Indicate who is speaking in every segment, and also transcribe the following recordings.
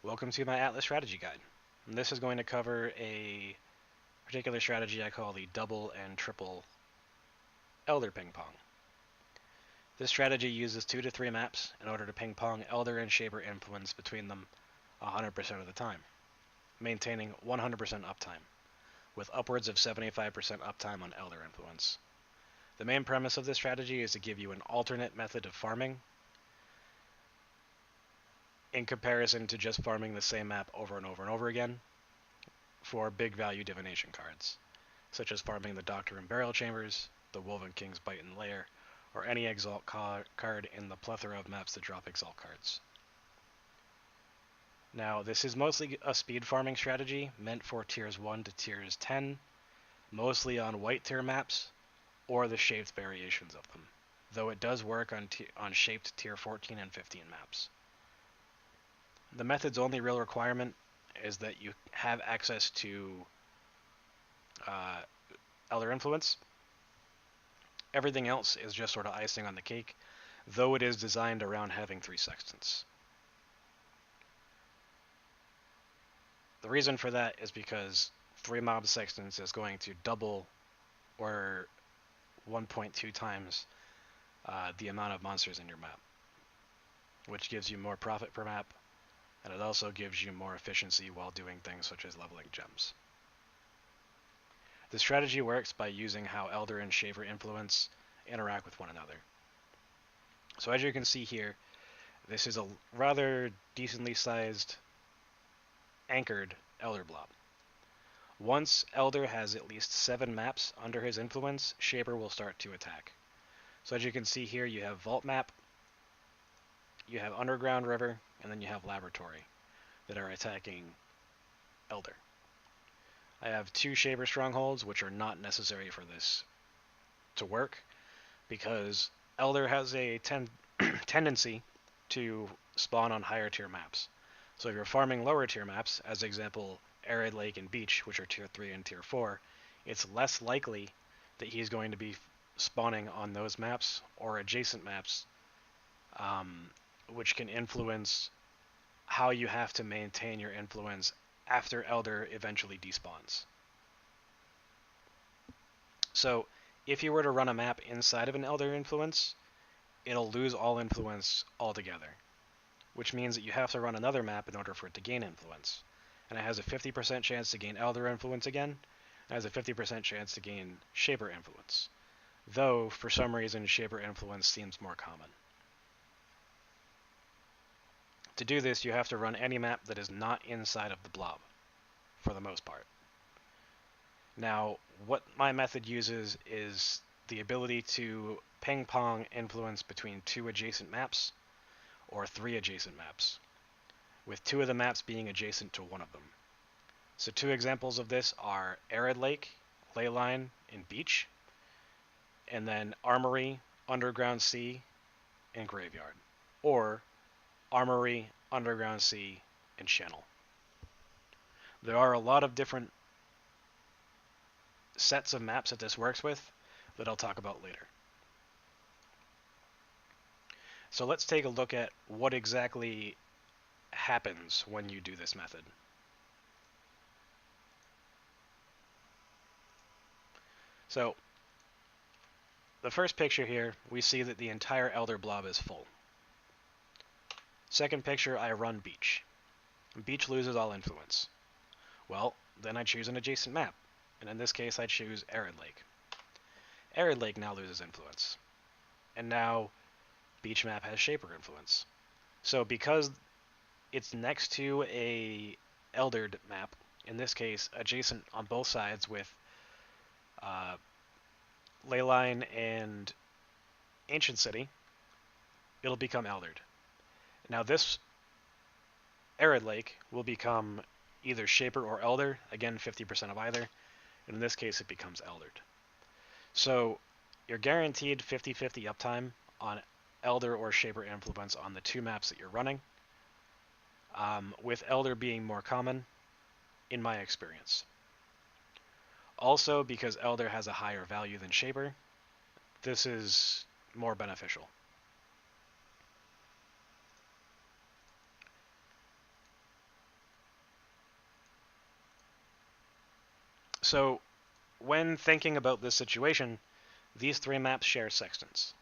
Speaker 1: Welcome to my Atlas strategy guide. And this is going to cover a particular strategy I call the double and triple Elder Ping-Pong. This strategy uses 2 to 3 maps in order to ping-pong Elder and Shaper influence between them 100% of the time, maintaining 100% uptime, with upwards of 75% uptime on Elder influence. The main premise of this strategy is to give you an alternate method of farming in comparison to just farming the same map over and over and over again for big value divination cards, such as farming the Doctor and Burial Chambers, the Woven King's Bite and Lair, or any Exalt card in the plethora of maps that drop Exalt cards. Now, this is mostly a speed farming strategy meant for tiers 1 to tiers 10, mostly on white tier maps or the shaped variations of them, though it does work on shaped tier 14 and 15 maps. The method's only real requirement is that you have access to Elder Influence. Everything else is just sort of icing on the cake, though it is designed around having 3 sextants. The reason for that is because 3 mob sextants is going to double or 1.2 times the amount of monsters in your map, which gives you more profit per map, and it also gives you more efficiency while doing things such as leveling gems. The strategy works by using how Elder and Shaper influence interact with one another. So as you can see here, this is a rather decently sized anchored Elder blob. Once Elder has at least 7 maps under his influence, Shaper will start to attack. So as you can see here, you have Vault Map, you have Underground River, and then you have Laboratory that are attacking Elder. I have 2 Shaper Strongholds, which are not necessary for this to work, because Elder has a tendency to spawn on higher tier maps. So if you're farming lower tier maps, as example Arid Lake and Beach, which are tier 3 and tier 4, it's less likely that he's going to be spawning on those maps or adjacent maps, which can influence how you have to maintain your influence after Elder eventually despawns. So if you were to run a map inside of an Elder influence, it'll lose all influence altogether, which means that you have to run another map in order for it to gain influence. And it has a 50% chance to gain Elder influence again, and has a 50% chance to gain Shaper influence, though for some reason Shaper influence seems more common. To do this, you have to run any map that is not inside of the blob, for the most part. Now, what my method uses is the ability to ping-pong influence between 2 adjacent maps, or 3 adjacent maps, with 2 of the maps being adjacent to one of them. So 2 examples of this are Arid Lake, Leyline, and Beach, and then Armory, Underground Sea, and Graveyard, or Armory, Underground Sea, and Channel. There are a lot of different sets of maps that this works with that I'll talk about later. So let's take a look at what exactly happens when you do this method. So the first picture here, we see that the entire Elder blob is full. Second picture, I run Beach. Beach loses all influence. Well, then I choose an adjacent map, and in this case I choose Arid Lake. Arid Lake now loses influence, and now Beach map has Shaper influence. So because it's next to a Eldered map, in this case adjacent on both sides with Leyline and Ancient City, it'll become Eldered. Now this Arid Lake will become either Shaper or Elder, again 50% of either, and in this case it becomes Eldered. So you're guaranteed 50-50 uptime on Elder or Shaper influence on the 2 maps that you're running, with Elder being more common, in my experience. Also, because Elder has a higher value than Shaper, this is more beneficial. So when thinking about this situation, these three maps share sextants.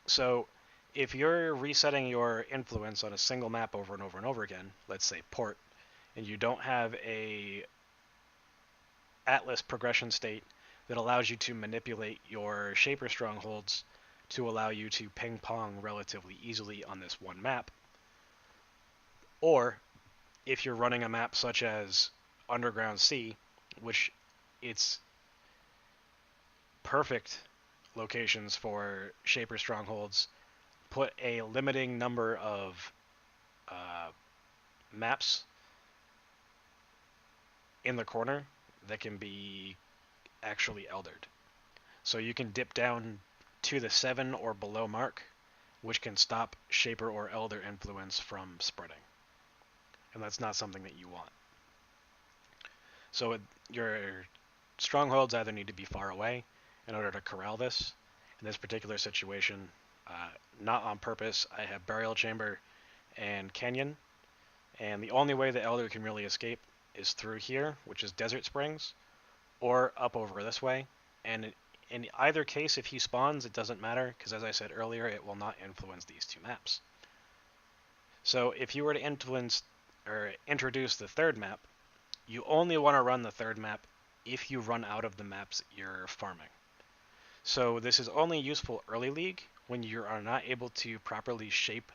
Speaker 1: So if you're resetting your influence on a single map over and over and over again, let's say port, and you don't have a atlas progression state that allows you to manipulate your shaper strongholds to allow you to ping-pong relatively easily on this one map, or if you're running a map such as Underground Sea, which it's perfect locations for shaper strongholds, put a limiting number of uh, maps in the corner that can be actually eldered. So you can dip down to the 7 or below mark, which can stop shaper or elder influence from spreading. And that's not something that you want. So your strongholds either need to be far away in order to corral this. In this particular situation, not on purpose, I have Burial Chamber and Canyon, and the only way the Elder can really escape is through here, which is Desert Springs, or up over this way. And in either case, if he spawns, it doesn't matter, because as I said earlier, it will not influence these two maps. So if you were to influence or introduce the third map, you only want to run the third map if you run out of the maps you're farming. So this is only useful early league when you are not able to properly shape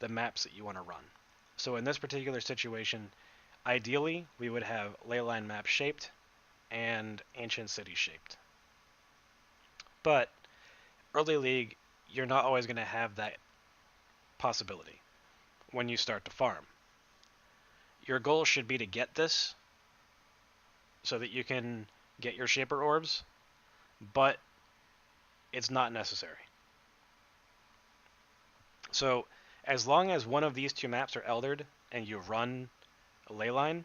Speaker 1: the maps that you want to run. So in this particular situation, ideally we would have leyline maps shaped and ancient cities shaped. But early league, you're not always going to have that possibility when you start to farm. Your goal should be to get this so that you can get your shaper orbs, but it's not necessary. So as long as one of these two maps are eldered and you run a leyline,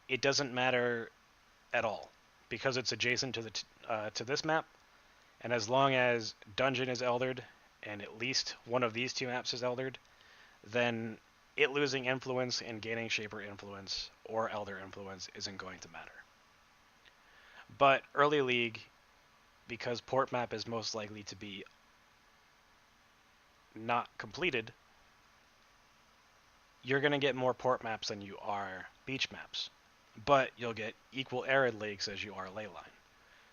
Speaker 1: it doesn't matter at all because it's adjacent to the to this map, and as long as dungeon is eldered and at least one of these two maps is eldered, then it losing influence and gaining shaper influence or elder influence isn't going to matter. But early league, because port map is most likely to be not completed, you're going to get more port maps than you are beach maps, but you'll get equal arid lakes as you are leyline.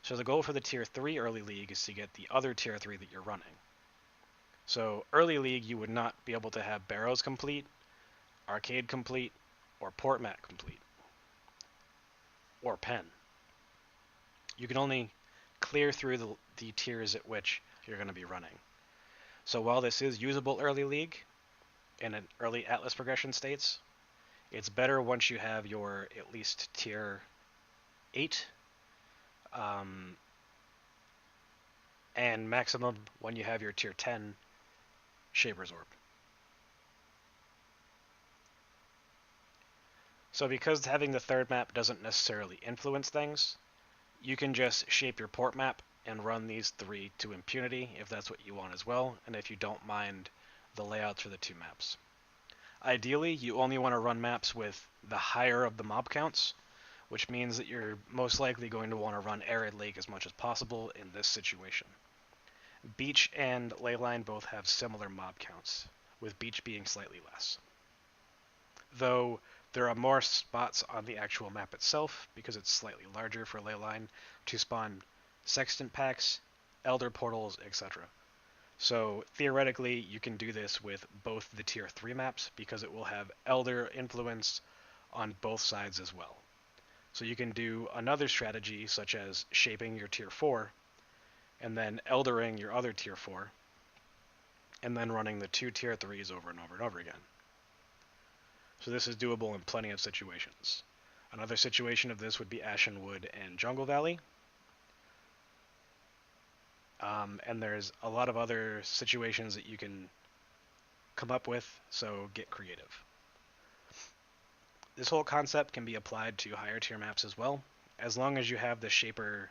Speaker 1: So the goal for the tier 3 early league is to get the other tier 3 that you're running. So early league you would not be able to have barrows complete, arcade complete, or port map complete, or pen. You can only clear through the tiers at which you're going to be running. So while this is usable early league in an early atlas progression states, it's better once you have your at least tier 8 and maximum when you have your tier 10 Shaper's Orb. So because having the third map doesn't necessarily influence things, you can just shape your port map and run these 3 to impunity if that's what you want as well, and if you don't mind the layouts for the 2 maps. Ideally, you only want to run maps with the higher of the mob counts, which means that you're most likely going to want to run Arid Lake as much as possible in this situation. Beach and Leyline both have similar mob counts, with Beach being slightly less. Though there are more spots on the actual map itself, because it's slightly larger for Leyline, to spawn Sextant packs, Elder portals, etc. So theoretically, you can do this with both the tier 3 maps, because it will have Elder influence on both sides as well. So you can do another strategy, such as shaping your tier 4, and then eldering your other tier 4, and then running the 2 tier 3s over and over and over again. So this is doable in plenty of situations. Another situation of this would be Ashenwood and Jungle Valley. And there's a lot of other situations that you can come up with, so get creative. This whole concept can be applied to higher tier maps as well, as long as you have the Shaper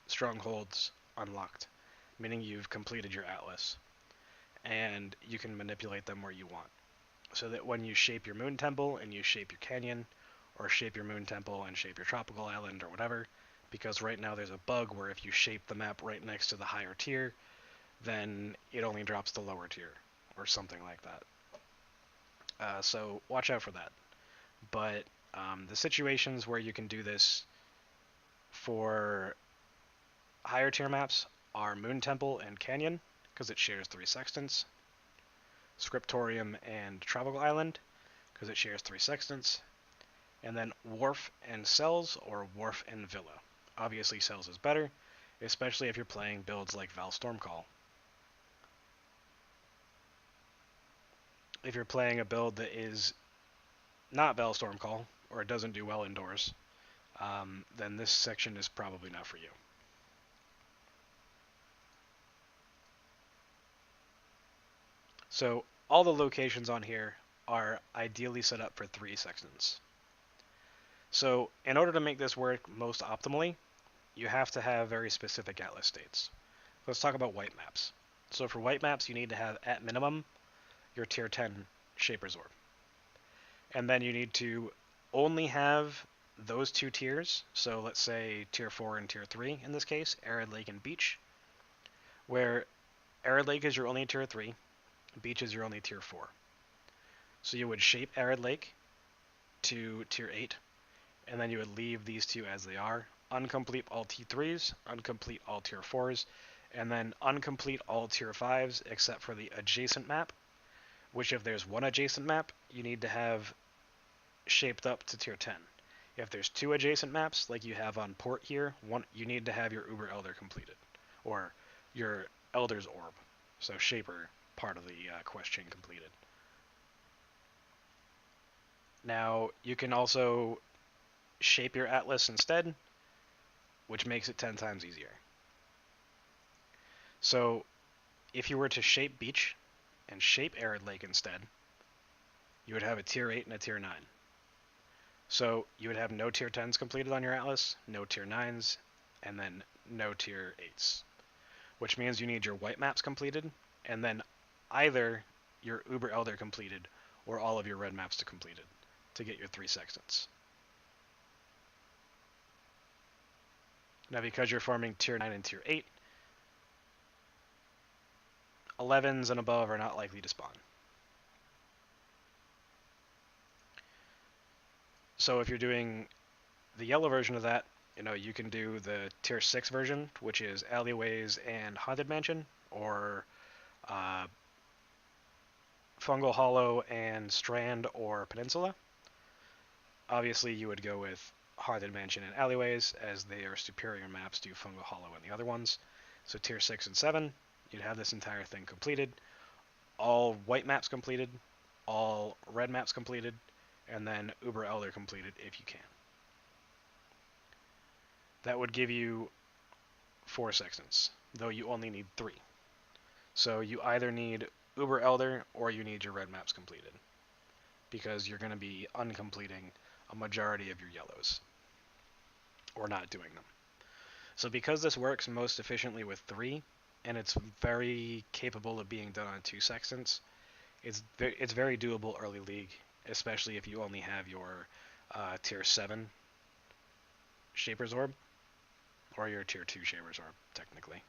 Speaker 1: strongholds unlocked, meaning you've completed your Atlas, and you can manipulate them where you want. So that when you shape your Moon Temple and you shape your Canyon, or shape your moon temple and shape your tropical island or whatever, because right now there's a bug where if you shape the map right next to the higher tier, then it only drops the lower tier, or something like that. So watch out for that. But the situations where you can do this for higher tier maps are Moon Temple and Canyon, because it shares 3 sextants. Scriptorium and Tropical Island, because it shares 3 sextants. And then Wharf and Cells, or Wharf and Villa. Obviously Cells is better, especially if you're playing builds like Val Stormcall. If you're playing a build that is not Val Stormcall, or it doesn't do well indoors, then this section is probably not for you. So all the locations on here are ideally set up for 3 sextants. So in order to make this work most optimally, you have to have very specific atlas states. Let's talk about white maps. So for white maps, you need to have, at minimum, your tier 10 Shaper's Orb. And then you need to only have those 2 tiers, so let's say tier 4 and tier 3 in this case, Arid Lake and Beach, where Arid Lake is your only tier 3, Beach is your only tier 4. So you would shape Arid Lake to tier 8, and then you would leave these 2 as they are, uncomplete all T3s, uncomplete all tier 4s, and then uncomplete all tier 5s except for the adjacent map, which if there's one adjacent map, you need to have shaped up to tier 10. If there's 2 adjacent maps, like you have on Port here, you need to have your Uber Elder completed, or your Elder's Orb, so Shaper part of the quest chain completed. Now, you can also shape your atlas instead, which makes it 10 times easier. So, if you were to shape Beach and shape Arid Lake instead, you would have a tier 8 and a tier 9. So, you would have no tier 10s completed on your atlas, no tier 9s, and then no tier 8s. Which means you need your white maps completed, and then either your Uber Elder completed or all of your red maps to completed to get your 3 sextants. Now, because you're farming tier 9 and tier 8, 11s and above are not likely to spawn. So if you're doing the yellow version of that, you can do the tier 6 version, which is Alleyways and Haunted Mansion, or Fungal Hollow and Strand or Peninsula. Obviously, you would go with Haunted Mansion and Alleyways, as they are superior maps to Fungal Hollow and the other ones. So tier 6 and 7, you'd have this entire thing completed. All white maps completed, all red maps completed, and then Uber Elder completed if you can. That would give you 4 sextants, though you only need 3. So you either need Uber Elder or you need your red maps completed, because you're going to be uncompleting a majority of your yellows, or not doing them. So because this works most efficiently with 3, and it's very capable of being done on 2 sextants, it's very doable early league, especially if you only have your tier 7 Shaper's Orb, or your tier 2 Shaper's Orb, technically.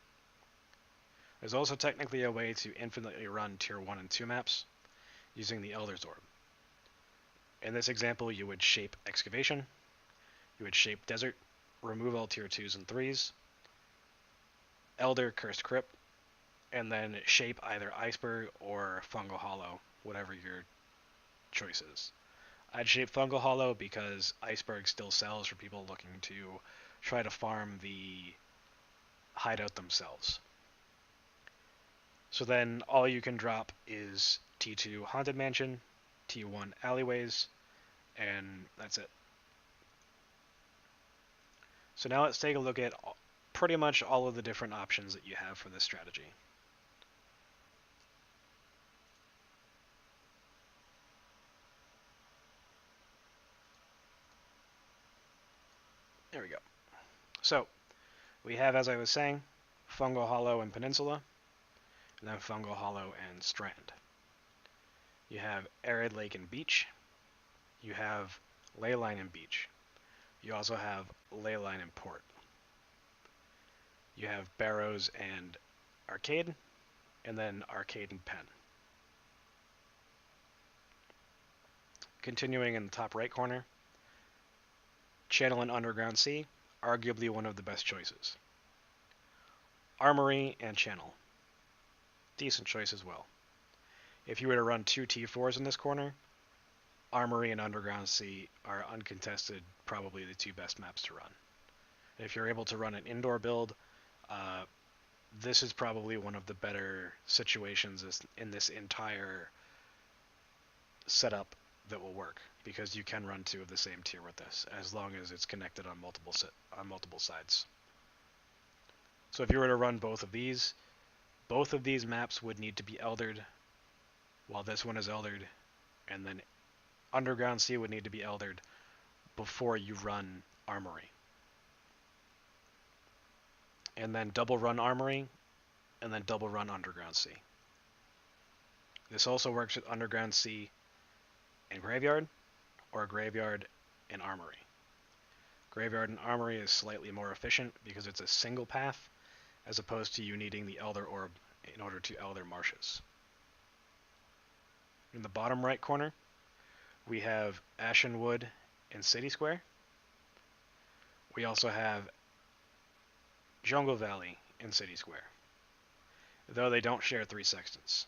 Speaker 1: There's also technically a way to infinitely run tier 1 and 2 maps using the Elder's Orb. In this example, you would shape Excavation, you would shape Desert, remove all tier 2s and 3s, Elder, Cursed Crypt, and then shape either Iceberg or Fungal Hollow, whatever your choice is. I'd shape Fungal Hollow because Iceberg still sells for people looking to try to farm the hideout themselves. So then all you can drop is T2 Haunted Mansion, T1 Alleyways, and that's it. So now let's take a look at pretty much all of the different options that you have for this strategy. There we go. So we have, as I was saying, Fungal Hollow and Peninsula, and then Fungal Hollow and Strand. You have Arid Lake and Beach. You have Leyline and Beach. You also have Leyline and Port. You have Barrows and Arcade, and then Arcade and Penn. Continuing in the top right corner, Channel and Underground Sea, arguably one of the best choices. Armory and Channel, decent choice as well. If you were to run two T4s in this corner, Armory and Underground Sea are uncontested, probably the two best maps to run. If you're able to run an indoor build, this is probably one of the better situations in this entire setup that will work, because you can run two of the same tier with this, as long as it's connected on multiple sides. So if you were to run both of these maps would need to be eldered, while this one is eldered, and then Underground Sea would need to be eldered before you run Armory. And then double run Armory, and then double run Underground Sea. This also works with Underground Sea and Graveyard, or Graveyard and Armory. Graveyard and Armory is slightly more efficient because it's a single path, as opposed to you needing the Elder Orb in order to Elder Marshes. In the bottom right corner, we have Ashenwood and City Square. We also have Jungle Valley and City Square, though they don't share 3 sextants.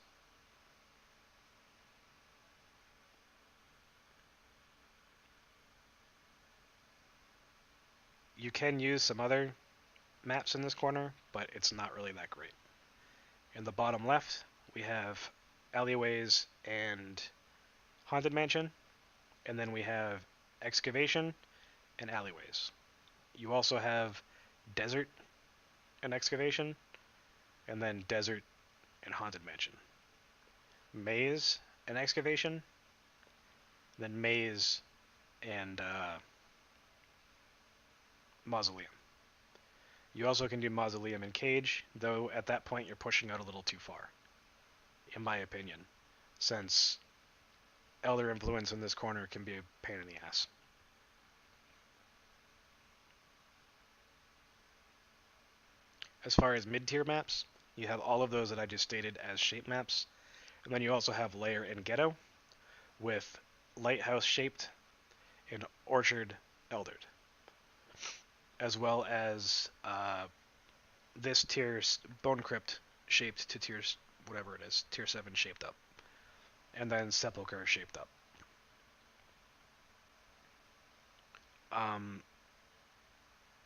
Speaker 1: You can use some other maps in this corner, but it's not really that great. In the bottom left, we have Alleyways and Haunted Mansion, and then we have Excavation and Alleyways. You also have Desert and Excavation, and then Desert and Haunted Mansion. Maze and Excavation, then Maze and Mausoleum. You also can do Mausoleum and Cage, though at that point you're pushing out a little too far, in my opinion, since Elder Influence in this corner can be a pain in the ass. As far as mid-tier maps, you have all of those that I just stated as shape maps, and then you also have Lair and Ghetto, with Lighthouse shaped and Orchard eldered, as well as this tier Bone Crypt shaped to tier whatever it is, tier 7 shaped up, and then Sepulchre shaped up.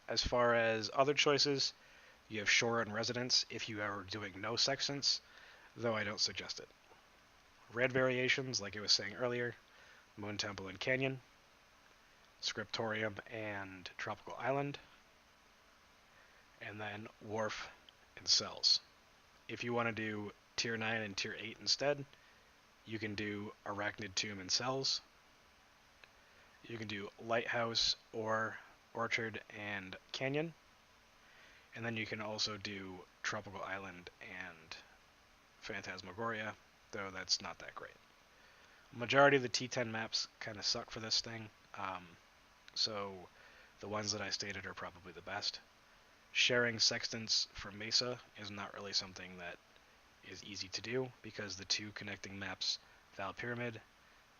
Speaker 1: As far as other choices, you have Shore and Residence if you are doing no sextants, though I don't suggest it. Red variations, like I was saying earlier, Moon Temple and Canyon, Scriptorium and Tropical Island, and then Wharf and Cells. If you want to do tier 9 and tier 8 instead, you can do Arachnid Tomb and Cells. You can do Lighthouse or Orchard and Canyon. And then you can also do Tropical Island and Phantasmagoria, though that's not that great. Majority of the T10 maps kind of suck for this thing, so the ones that I stated are probably the best. Sharing sextants for Mesa is not really something that is easy to do, because the two connecting maps, Val Pyramid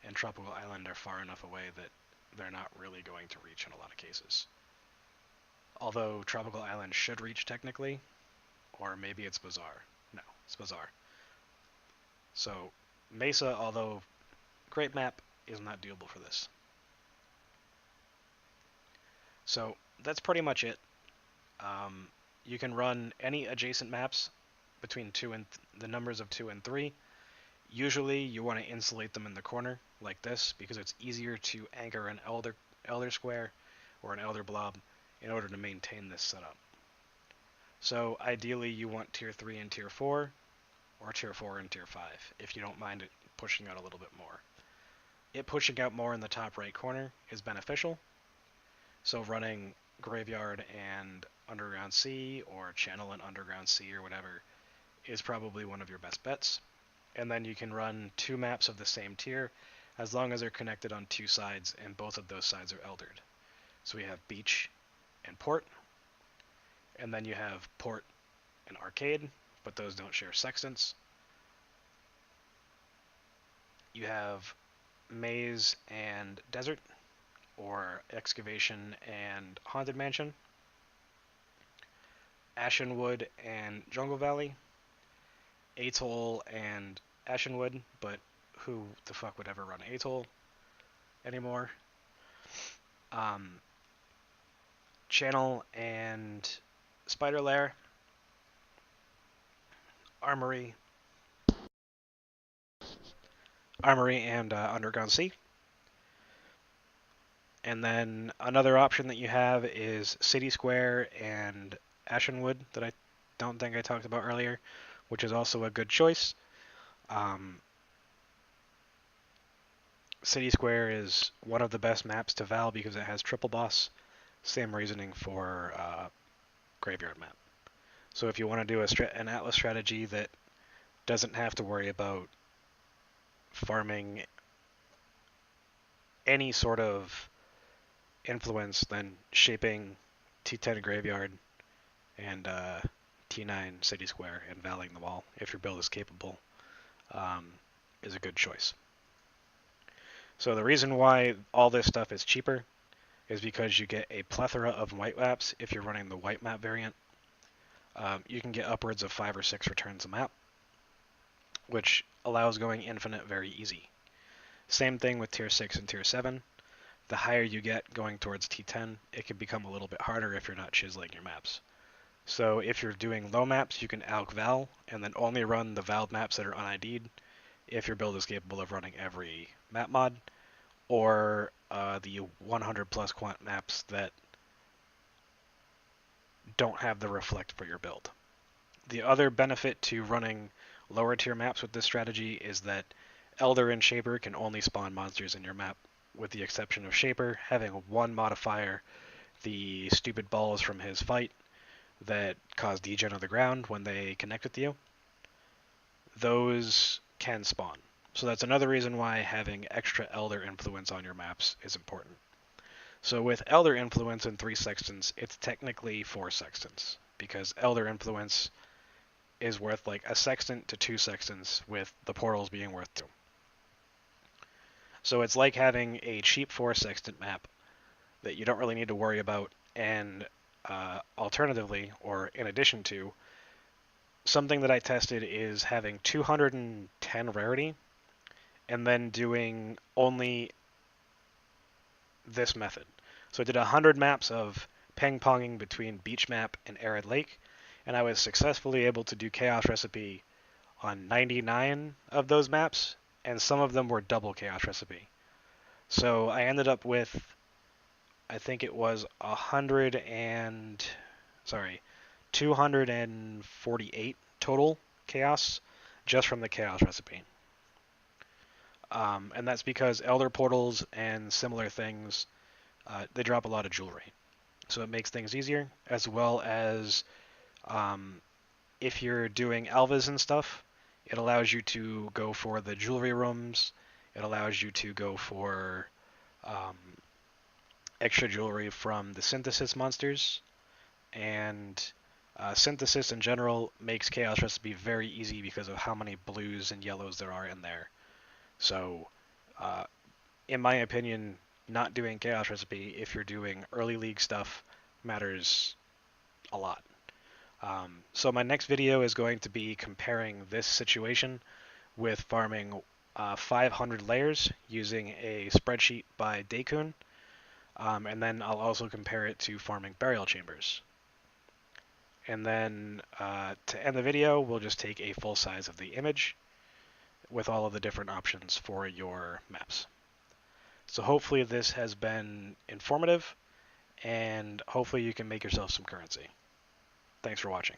Speaker 1: and Tropical Island, are far enough away that they're not really going to reach in a lot of cases. Although Tropical Island should reach technically, or maybe it's Bazaar. No, it's Bazaar. So Mesa, although great map, is not doable for this. So that's pretty much it. You can run any adjacent maps between the numbers of 2 and 3. Usually you want to insulate them in the corner like this, because it's easier to anchor an elder square or an elder blob in order to maintain this setup. So ideally you want tier 3 and tier 4, or tier 4 and tier 5, if you don't mind it pushing out a little bit more. It pushing out more in the top right corner is beneficial, so running Graveyard and Underground Sea, or Channel and Underground Sea, or whatever, is probably one of your best bets. And then you can run 2 maps of the same tier as long as they're connected on two sides and both of those sides are eldered. So we have beach and port, and then you have port and arcade, but those don't share sextants. You have maze and desert, or excavation and haunted mansion. Ashenwood and jungle valley. Atoll and Ashenwood, but who the fuck would ever run Atoll anymore? Channel and Spider Lair, Armory, and Underground Sea. And then another option that you have is City Square and Ashenwood that I don't think I talked about earlier, which is also a good choice. City Square is one of the best maps to Val because it has triple boss. Same reasoning for Graveyard map. So if you want to do an Atlas strategy that doesn't have to worry about farming any sort of influence, then shaping T10 Graveyard and T9 City Square and valing them all, if your build is capable, is a good choice. So the reason why all this stuff is cheaper is because you get a plethora of white maps if you're running the white map variant. You can get upwards of 5 or 6 returns a map, which allows going infinite very easy. Same thing with tier 6 and tier 7. The higher you get going towards T10, it can become a little bit harder if you're not chiseling your maps. So if you're doing low maps, you can alch Val, and then only run the Val maps that are un-ID'd if your build is capable of running every map mod, or the 100 plus quant maps that don't have the reflect for your build. The other benefit to running lower tier maps with this strategy is that Elder and Shaper can only spawn monsters in your map, with the exception of Shaper having one modifier, the stupid balls from his fight that cause degen of the ground when they connect with you. Those can spawn. So that's another reason why having extra Elder influence on your maps is important. So with Elder influence and 3 sextants, it's technically 4 sextants, because Elder influence is worth like a sextant to 2 sextants, with the portals being worth 2. So it's like having a cheap 4 sextant map that you don't really need to worry about, and alternatively, or in addition to, something that I tested is having 210 rarity, and then doing only this method. So I did 100 maps of ping-ponging between beach map and arid lake, and I was successfully able to do chaos recipe on 99 of those maps, and some of them were double chaos recipe. So I ended up with, I think it was 248 total chaos just from the chaos recipe. And that's because Elder Portals and similar things, they drop a lot of jewelry. So it makes things easier, as well as if you're doing Alvas and stuff, it allows you to go for the jewelry rooms. It allows you to go for extra jewelry from the synthesis monsters. And synthesis in general makes Chaos Recipe very easy because of how many blues and yellows there are in there. So, in my opinion, not doing Chaos Recipe if you're doing early league stuff matters a lot. So my next video is going to be comparing this situation with farming 500 layers using a spreadsheet by Daikun, and then I'll also compare it to farming burial chambers. And then to end the video, we'll just take a full size of the image with all of the different options for your maps. So hopefully this has been informative, and hopefully you can make yourself some currency. Thanks for watching.